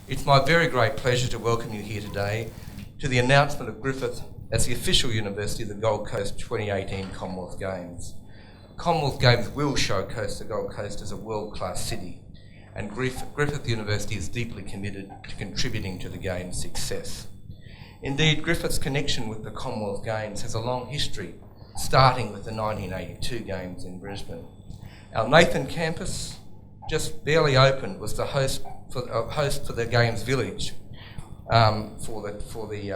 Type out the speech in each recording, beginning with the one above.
It's my very great pleasure to welcome you here today to the announcement of Griffith as the official university of the Gold Coast 2018 Commonwealth Games. Commonwealth Games will showcase the Gold Coast as a world-class city, and Griffith University is deeply committed to contributing to the Games' success. Indeed, Griffith's connection with the Commonwealth Games has a long history, starting with the 1982 Games in Brisbane. Our Nathan campus, just barely opened, was the host for the Games Village for the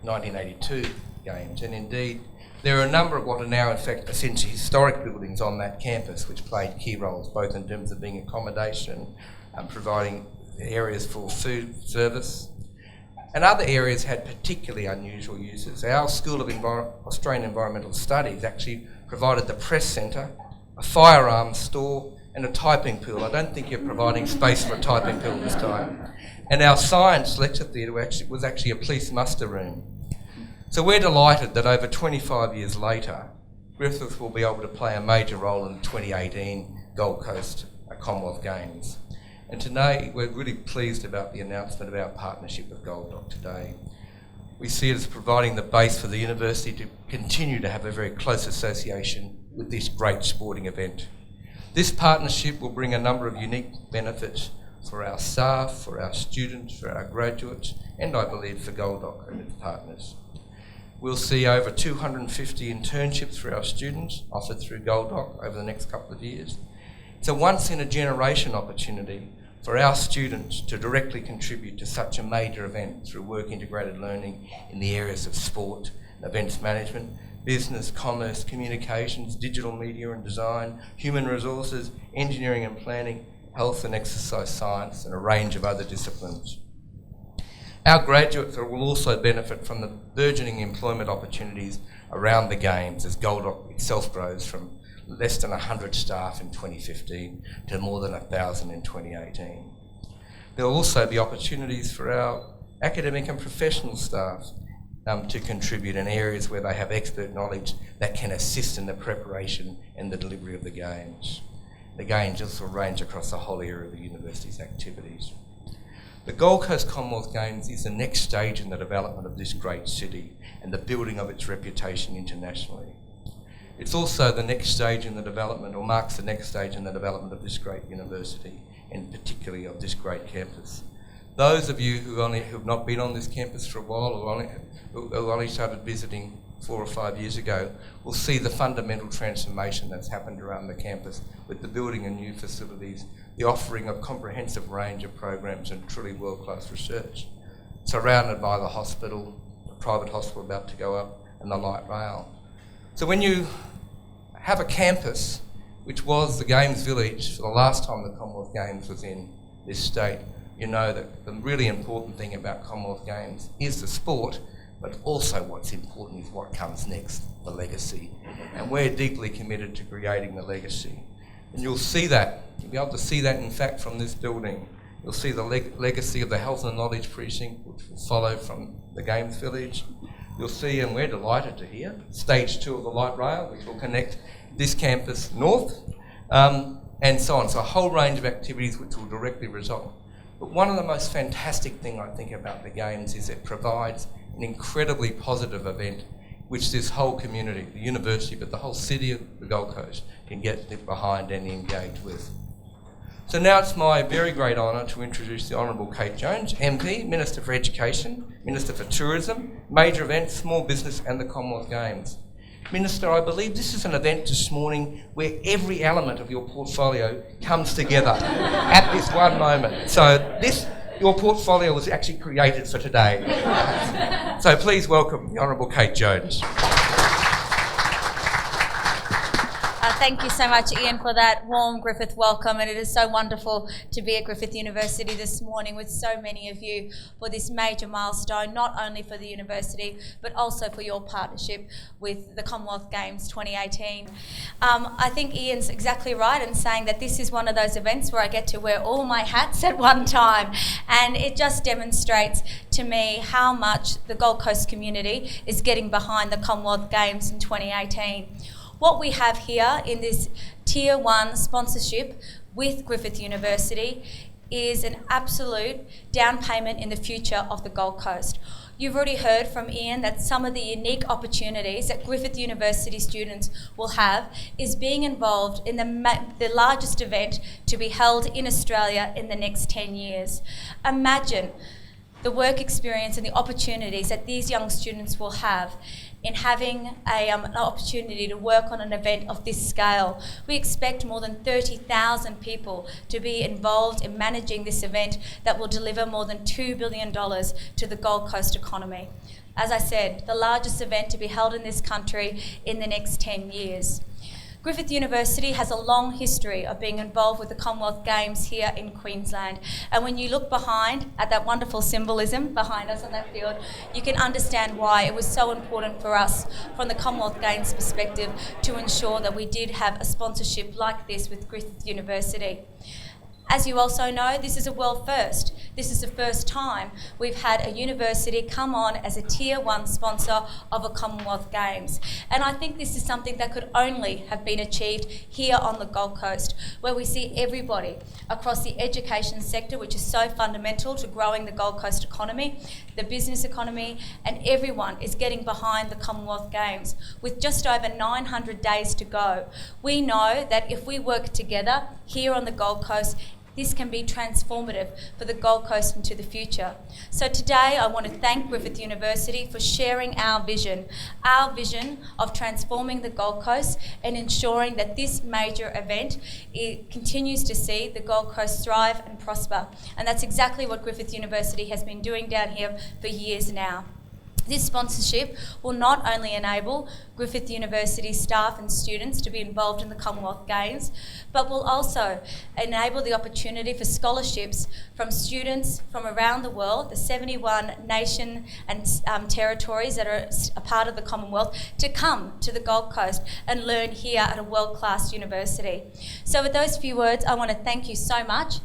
1982 Games, and indeed there are a number of what are now in fact essentially historic buildings on that campus which played key roles both in terms of being accommodation and providing areas for food service, and other areas had particularly unusual uses. Our School of Australian Environmental Studies actually provided the press centre, a firearms store and a typing pool. I don't think you're providing space for a typing pool this time. And our science lecture theatre was actually a police muster room. So we're delighted that over 25 years later, Griffith will be able to play a major role in the 2018 Gold Coast Commonwealth Games. And today we're really pleased about the announcement of our partnership with Gold Dock today. We see it as providing the base for the university to continue to have a very close association with this great sporting event. This partnership will bring a number of unique benefits for our staff, for our students, for our graduates, and I believe for Gold Dock and its partners. We'll see over 250 internships for our students offered through Gold Dock over the next couple of years. It's a once-in-a-generation opportunity for our students to directly contribute to such a major event through work-integrated learning in the areas of sport, events management, business, commerce, communications, digital media and design, human resources, engineering and planning, health and exercise science, and a range of other disciplines. Our graduates will also benefit from the burgeoning employment opportunities around the Games as Gold Dock itself grows from less than 100 staff in 2015 to more than 1,000 in 2018. There will also be opportunities for our academic and professional staff to contribute in areas where they have expert knowledge that can assist in the preparation and the delivery of the Games. The Games also range across the whole area of the university's activities. The Gold Coast Commonwealth Games is the next stage in the development of this great city and the building of its reputation internationally. It's also the next stage in the development, or marks the next stage in the development of this great university, and particularly of this great campus. Those of you who have not been on this campus for a while, or who only started visiting 4 or 5 years ago, will see the fundamental transformation that's happened around the campus with the building of new facilities, the offering of comprehensive range of programs and truly world-class research, surrounded by the hospital, the private hospital about to go up, and the light rail. So when you have a campus, which was the Games Village for the last time the Commonwealth Games was in this state, you know that the really important thing about Commonwealth Games is the sport, but also what's important is what comes next, the legacy. And we're deeply committed to creating the legacy. And you'll see that, you'll be able to see that in fact from this building. You'll see the legacy of the Health and Knowledge Precinct, which will follow from the Games Village. You'll see, and we're delighted to hear, stage 2 of the light rail, which will connect this campus north, and so on. So a whole range of activities which will directly result. But one of the most fantastic things I think about the Games is it provides an incredibly positive event which this whole community, the university, but the whole city of the Gold Coast can get behind and engage with. So now it's my very great honour to introduce the Honourable Kate Jones, MP, Minister for Education, Minister for Tourism, Major Events, Small Business and the Commonwealth Games. Minister, I believe this is an event this morning where every element of your portfolio comes together at this one moment. So your portfolio was actually created for today. So please welcome the Honourable Kate Jones. Thank you so much, Ian, for that warm Griffith welcome, and it is so wonderful to be at Griffith University this morning with so many of you for this major milestone, not only for the university but also for your partnership with the Commonwealth Games 2018. I think Ian's exactly right in saying that this is one of those events where I get to wear all my hats at one time, and it just demonstrates to me how much the Gold Coast community is getting behind the Commonwealth Games in 2018. What we have here in this Tier 1 sponsorship with Griffith University is an absolute down payment in the future of the Gold Coast. You've already heard from Ian that some of the unique opportunities that Griffith University students will have is being involved in the largest event to be held in Australia in the next 10 years. Imagine the work experience and the opportunities that these young students will have in having an opportunity to work on an event of this scale. We expect more than 30,000 people to be involved in managing this event that will deliver more than $2 billion to the Gold Coast economy. As I said, the largest event to be held in this country in the next 10 years. Griffith University has a long history of being involved with the Commonwealth Games here in Queensland. And when you look behind at that wonderful symbolism behind us on that field, you can understand why it was so important for us from the Commonwealth Games perspective to ensure that we did have a sponsorship like this with Griffith University. As you also know, this is a world first. This is the first time we've had a university come on as a Tier 1 sponsor of a Commonwealth Games. And I think this is something that could only have been achieved here on the Gold Coast, where we see everybody across the education sector, which is so fundamental to growing the Gold Coast economy, the business economy, and everyone is getting behind the Commonwealth Games. With just over 900 days to go, we know that if we work together here on the Gold Coast, this can be transformative for the Gold Coast into the future. So today I want to thank Griffith University for sharing our vision of transforming the Gold Coast and ensuring that this major event continues to see the Gold Coast thrive and prosper. And that's exactly what Griffith University has been doing down here for years now. This sponsorship will not only enable Griffith University staff and students to be involved in the Commonwealth Games, but will also enable the opportunity for scholarships from students from around the world, the 71 nation and territories that are a part of the Commonwealth, to come to the Gold Coast and learn here at a world-class university. So with those few words, I want to thank you so much.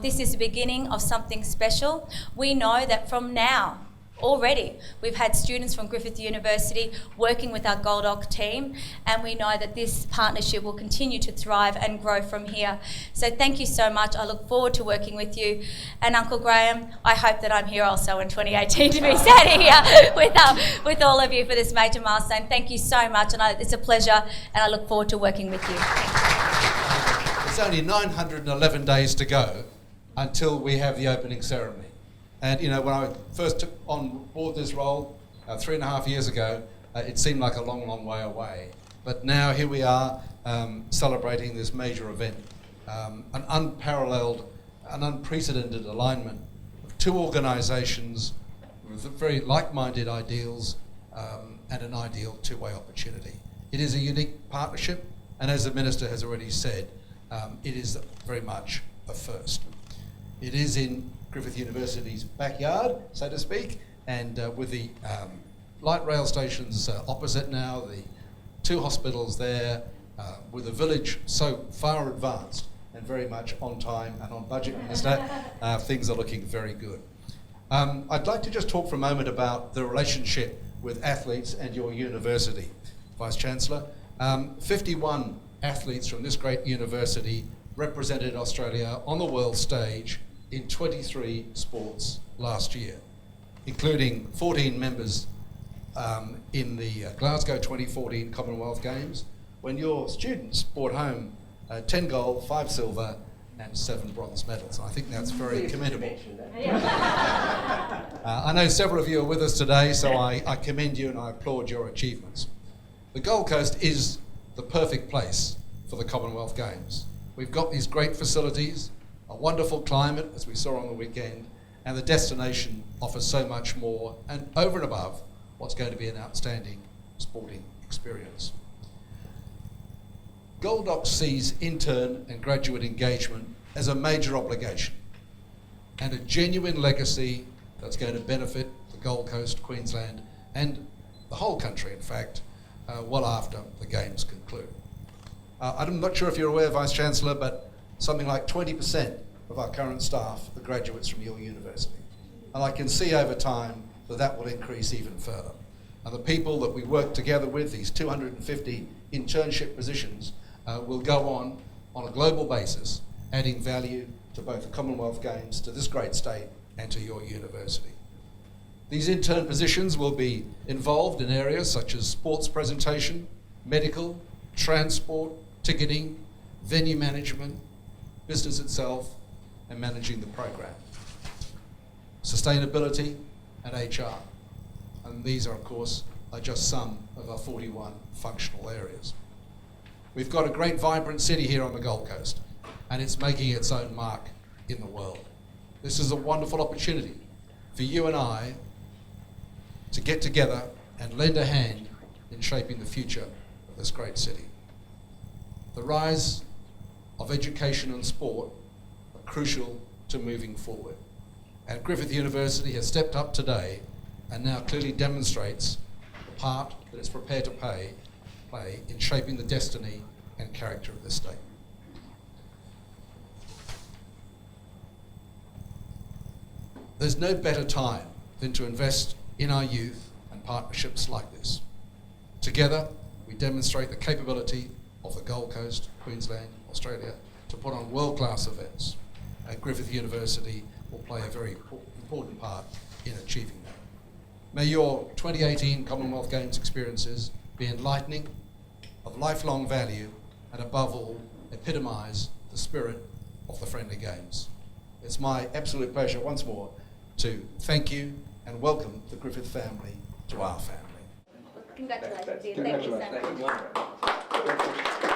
This is the beginning of something special. We know that from now, already, we've had students from Griffith University working with our GoldOc team, and we know that this partnership will continue to thrive and grow from here. So thank you so much. I look forward to working with you. And Uncle Graham, I hope that I'm here also in 2018 to be sat here with all of you for this major milestone. Thank you so much, and it's a pleasure, and I look forward to working with you. It's only 911 days to go until we have the opening ceremony. And you know, when I first took on board this role 3.5 years ago, it seemed like a long, long way away. But now here we are celebrating this major event, an unparalleled, an unprecedented alignment of two organisations with very like-minded ideals and an ideal two-way opportunity. It is a unique partnership, and as the Minister has already said, it is very much a first. It is in Griffith University's backyard, so to speak, and with the light rail stations opposite now, the two hospitals there, with a village so far advanced and very much on time and on budget, Minister, things are looking very good. I'd like to just talk for a moment about the relationship with athletes and your university, Vice-Chancellor. 51 athletes from this great university represented Australia on the world stage in 23 sports last year, including 14 members in the Glasgow 2014 Commonwealth Games, when your students brought home 10 gold, 5 silver, and 7 bronze medals. I think that's very commendable. I know several of you are with us today, so I commend you and I applaud your achievements. The Gold Coast is the perfect place for the Commonwealth Games. We've got these great facilities, a wonderful climate, as we saw on the weekend, and the destination offers so much more, and over and above what's going to be an outstanding sporting experience. GoldOc sees intern and graduate engagement as a major obligation and a genuine legacy that's going to benefit the Gold Coast, Queensland, and the whole country, in fact, well after the Games conclude. I'm not sure if you're aware, Vice-Chancellor, but something like 20% of our current staff are graduates from your university. And I can see over time that that will increase even further. And the people that we work together with, these 250 internship positions, will go on a global basis, adding value to both the Commonwealth Games, to this great state, and to your university. These intern positions will be involved in areas such as sports presentation, medical, transport, ticketing, venue management, business itself, and managing the program, sustainability, and HR. And these are, of course, just some of our 41 functional areas. We've got a great, vibrant city here on the Gold Coast, and it's making its own mark in the world. This is a wonderful opportunity for you and I to get together and lend a hand in shaping the future of this great city. The rise of education and sport are crucial to moving forward. And Griffith University has stepped up today and now clearly demonstrates the part that it's prepared to play in shaping the destiny and character of this state. There's no better time than to invest in our youth and partnerships like this. Together, we demonstrate the capability of the Gold Coast, Queensland, Australia, to put on world-class events. And Griffith University will play a very important part in achieving that. May your 2018 Commonwealth Games experiences be enlightening, of lifelong value, and above all, epitomise the spirit of the Friendly Games. It's my absolute pleasure once more to thank you and welcome the Griffith family to our family. Congratulations, Ian. Thank you so much.